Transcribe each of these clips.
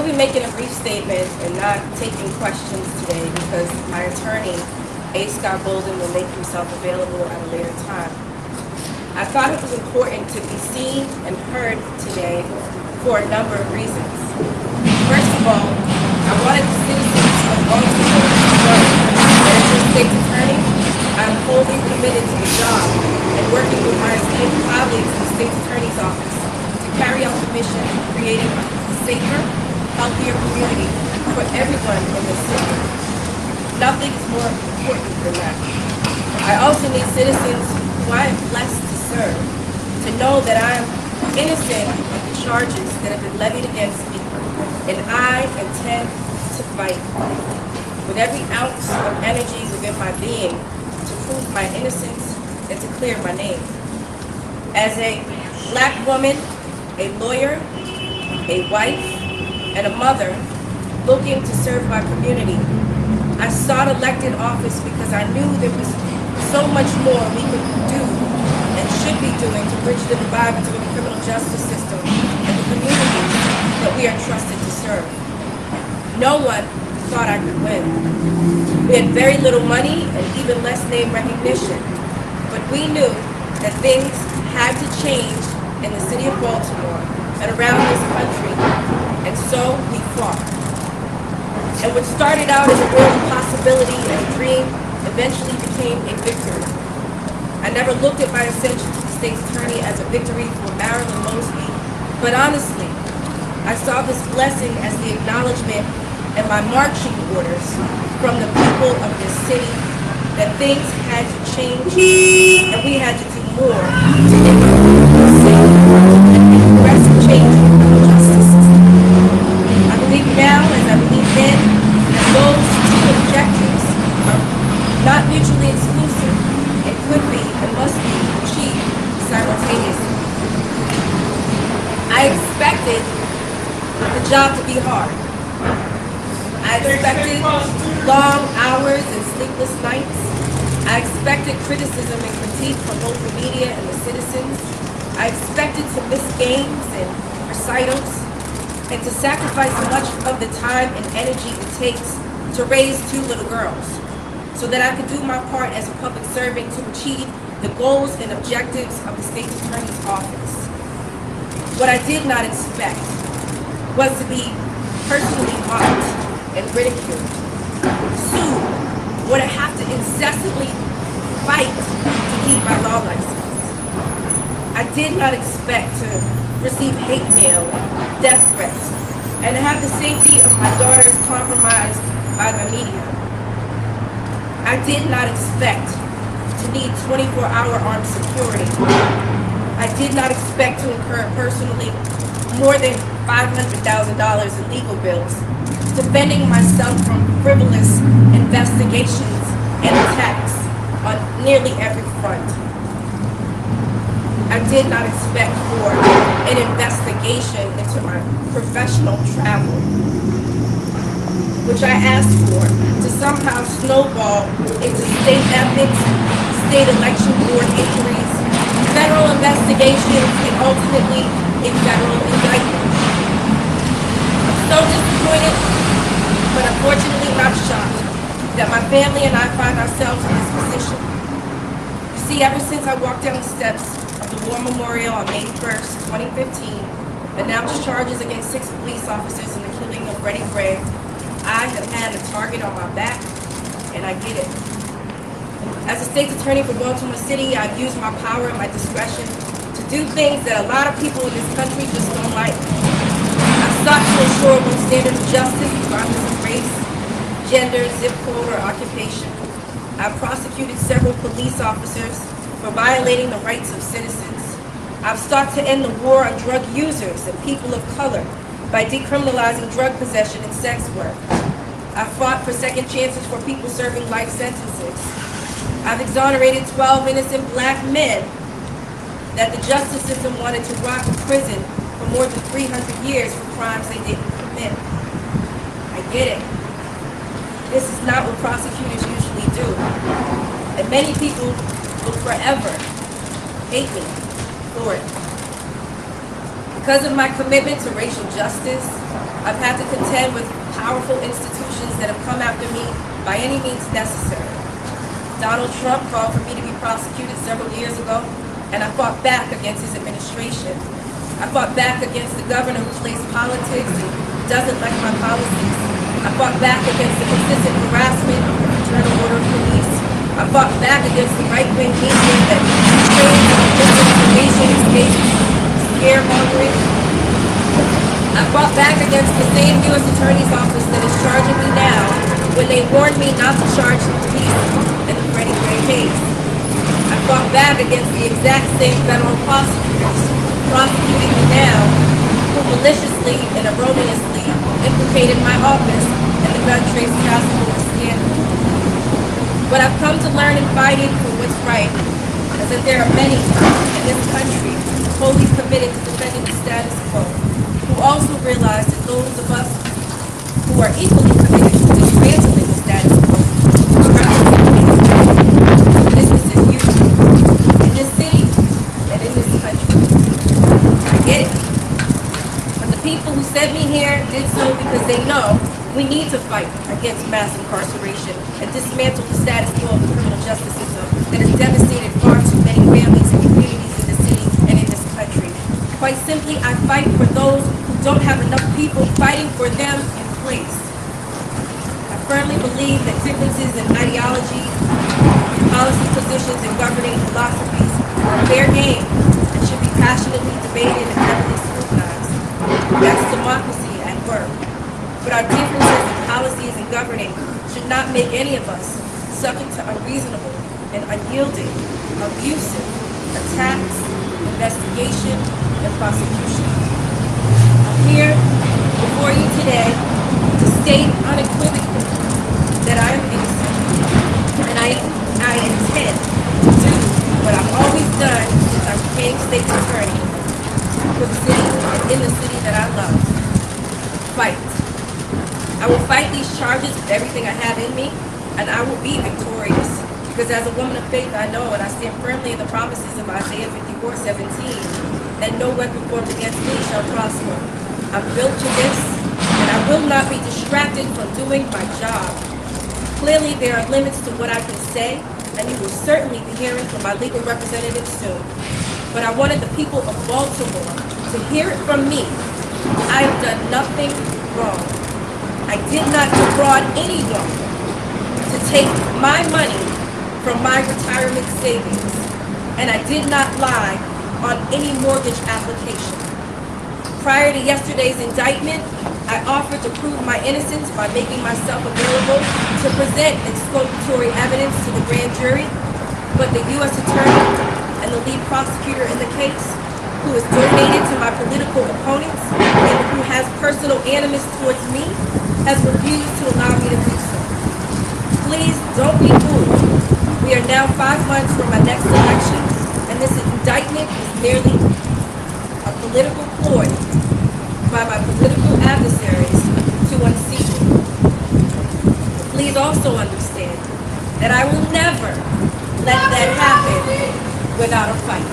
be making a brief statement and not taking questions today because my attorney, A. Scott Bolden, will make himself available at a later time. I thought it was important to be seen and heard today for a number of reasons. First of all, I wanted the citizens of Baltimore to learn that as a state's attorney, I am wholly committed to the job and working with my esteemed colleagues in the state's attorney's office to carry out the mission of creating a safer, healthier community for everyone in this city. Nothing is more important than that. I also need citizens who I am blessed to serve to know that I am innocent of the charges that have been levied against me, and I intend to fight with every ounce of energy within my being to prove my innocence and to clear my name. As a Black woman, a lawyer, a wife, and a mother looking to serve my community, I sought elected office because I knew there was so much more we could do and should be doing to bridge the divide between the criminal justice system and the communities that we are trusted to serve. No one thought I could win. We had very little money and even less name recognition, but we knew that things had to change in the city of Baltimore and around this country, and so we fought. And what started out as a world of possibility and a dream eventually became a victory. I never looked at my ascension to the state's attorney as a victory for Marilyn Mosby, but honestly, I saw this blessing as the acknowledgement and my marching orders from the people of this city that things had to change and we had to do more to get the safe and progressive change in the criminal justice system. I believe now, as I believe then, that those two objectives are not mutually exclusive and could be and must be achieved simultaneously. I expected the job to be hard. I expected long hours and sleepless nights. I expected criticism and critique from both the media and the citizens. I expected to miss games and recitals and to sacrifice much of the time and energy it takes to raise two little girls so that I could do my part as a public servant to achieve the goals and objectives of the state's attorney's office. What I did not expect was to be personally mocked and ridiculed, sued, or to have to incessantly fight to keep my law license. I did not expect to receive hate mail and death threats and to have the safety of my daughters compromised by the media. I did not expect to need 24-hour armed security. I did not expect to incur personally more than $500,000 in legal bills, defending myself from frivolous investigations and attacks on nearly every front. I did not expect for an investigation into my professional travel, which I asked for, to somehow snowball into state ethics, state election board inquiries, federal investigations, and ultimately a federal indictment. I'm so disappointed, but unfortunately not shocked, that my family and I find ourselves in this position. You see, ever since I walked down the steps of the War Memorial on May 1st, 2015, announced charges against 6 police officers in the killing of Freddie Gray, I have had a target on my back, and I get it. As a state's attorney for Baltimore City, I've used my power and my discretion to do things that a lot of people in this country just don't like. I've sought to ensure one standard of justice regardless of race, gender, zip code, or occupation. I've prosecuted several police officers for violating the rights of citizens. I've sought to end the war on drug users and people of color by decriminalizing drug possession and sex work. I've fought for second chances for people serving life sentences. I've exonerated 12 innocent Black men that the justice system wanted to rot in prison for more than 300 years for crimes they didn't commit. I get it. This is not what prosecutors usually do. And many people will forever hate me for it. Because of my commitment to racial justice, I've had to contend with powerful institutions that have come after me by any means necessary. Donald Trump called for me to be prosecuted several years ago, and I fought back against his administration. I fought back against the governor who plays politics and doesn't like my policies. I fought back against the consistent harassment of the Fraternal Order of Police. I fought back against the right-wing media that trades on misinformation and scaremongering. I fought back against the same U.S. Attorney's Office that is charging me now when they warned me not to charge the police in the Freddie Gray case. I fought back against the exact same federal prosecutors prosecuting me now who maliciously and erroneously implicated my office in the gun trace task force scandal. What I've come to learn in fighting for what's right is that there are many in this country wholly committed to defending the status quo, who also realize that those of us who are equally committed to dismantling the status quo are businesses used in this city and in this country. I get it. But the people who sent me here did so because they know we need to fight against mass incarceration and dismantle the status quo of the criminal justice system that has devastated far too many families and communities in the city and in this country. Quite simply, I fight for those who don't have enough people fighting for them in place. I firmly believe that differences in ideology, policy positions, and governing philosophies are fair game and should be passionately debated and heavily scrutinized. That's democracy at work. But our differences in policies and governing should not make any of us subject to unreasonable and unyielding, abusive attacks, investigation, and prosecution. I'm here before you today to state unequivocally that I am innocent, and I intend to do what I've always done since I became state attorney for the city and in the city that I love. Fight. I will fight these charges with everything I have in me, and I will be victorious. Because as a woman of faith, I know and I stand firmly in the promises of Isaiah 54:17, that no weapon formed against me shall prosper. I'm built for this, and I will not be distracted from doing my job. Clearly, there are limits to what I can say, and you will certainly be hearing from my legal representative soon. But I wanted the people of Baltimore to hear it from me. I have done nothing wrong. I did not defraud anyone to take my money from my retirement savings, and I did not lie on any mortgage application. Prior to yesterday's indictment, I offered to prove my innocence by making myself available to present exculpatory evidence to the grand jury, but the U.S. Attorney and the lead prosecutor in the case, who is donated to my political opponents and who has personal animus towards me, has refused to allow me to do so. Please don't be fooled. We are now 5 months from my next election, and this indictment is merely a political ploy by my political adversaries to unseat me. Please also understand that I will never let that happen without a fight.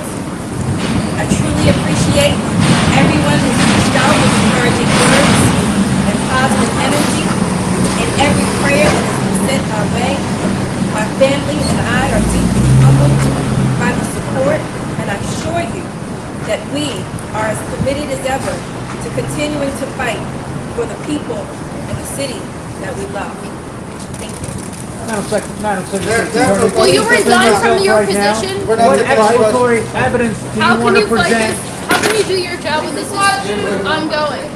I truly appreciate everyone who's reached out with encouraging words and positive energy, and every prayer that has been sent our way. My family and I are deeply humbled by the support, and I assure you that we are as committed as ever to continuing to fight for the people and the city that we love. Thank you. Madam Secretary, Will you resign from your right now? position? What exculpatory evidence do you How can want to you fight present? this? How can you do your job when this is ongoing?